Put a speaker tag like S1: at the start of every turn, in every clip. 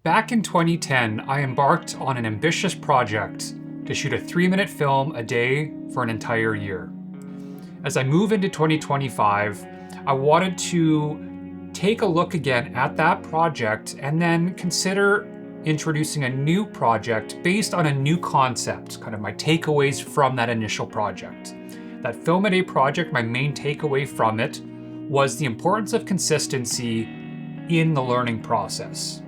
S1: Back in 2010, I embarked on an ambitious project to shoot a 3-minute film a day for an entire year. As I move into 2025, I wanted to take a look again at that project and then consider introducing a new project based on a new concept, kind of my takeaways from that initial project. That Film a Day project, my main takeaway from it was the importance of consistency in the learning process.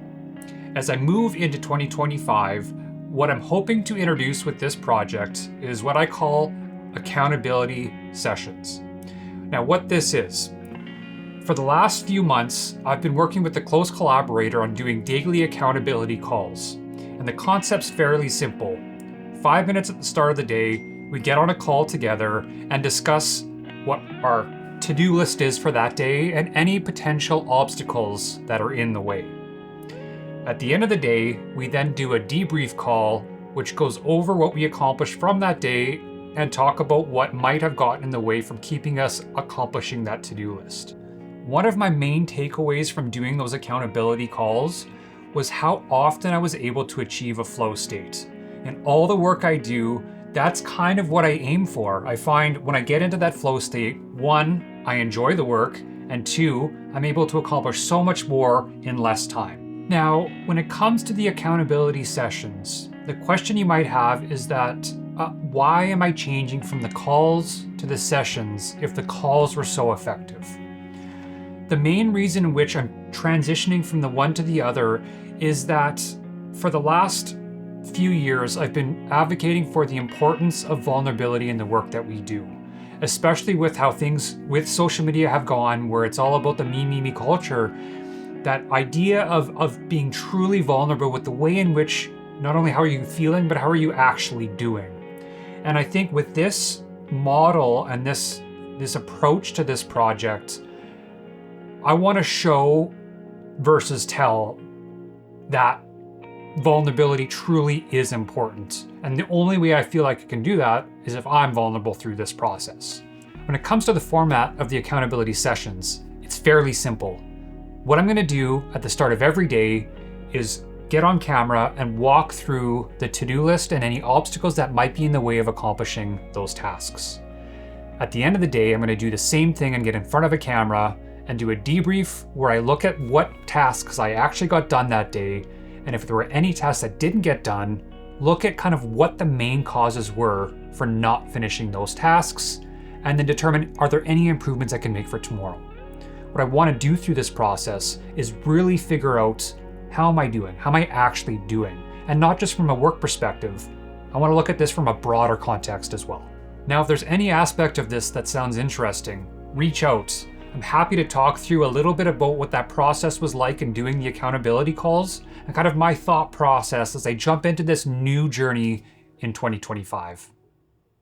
S1: As I move into 2025, what I'm hoping to introduce with this project is what I call accountability sessions. Now, what this is, for the last few months, I've been working with a close collaborator on doing daily accountability calls. And the concept's fairly simple. 5 minutes at the start of the day, we get on a call together and discuss what our to-do list is for that day and any potential obstacles that are in the way. At the end of the day, we then do a debrief call, which goes over what we accomplished from that day and talk about what might have gotten in the way from keeping us accomplishing that to-do list. One of my main takeaways from doing those accountability calls was how often I was able to achieve a flow state. In all the work I do, that's kind of what I aim for. I find when I get into that flow state, 1, I enjoy the work, and 2, I'm able to accomplish so much more in less time. Now, when it comes to the accountability sessions, the question you might have is that, why am I changing from the calls to the sessions if the calls were so effective? The main reason in which I'm transitioning from the one to the other is that for the last few years, I've been advocating for the importance of vulnerability in the work that we do, especially with how things with social media have gone, where it's all about the me culture. That idea of being truly vulnerable with the way in which not only how are you feeling, but how are you actually doing? And I think with this model and this approach to this project, I want to show versus tell that vulnerability truly is important. And the only way I feel like I can do that is if I'm vulnerable through this process. When it comes to the format of the accountability sessions, it's fairly simple. What I'm going to do at the start of every day is get on camera and walk through the to-do list and any obstacles that might be in the way of accomplishing those tasks. At the end of the day, I'm going to do the same thing and get in front of a camera and do a debrief where I look at what tasks I actually got done that day, and if there were any tasks that didn't get done, look at kind of what the main causes were for not finishing those tasks, and then determine, are there any improvements I can make for tomorrow? What I want to do through this process is really figure out, how am I doing? How am I actually doing? And not just from a work perspective. I want to look at this from a broader context as well. Now, if there's any aspect of this that sounds interesting, reach out. I'm happy to talk through a little bit about what that process was like in doing the accountability calls and kind of my thought process as I jump into this new journey in 2025.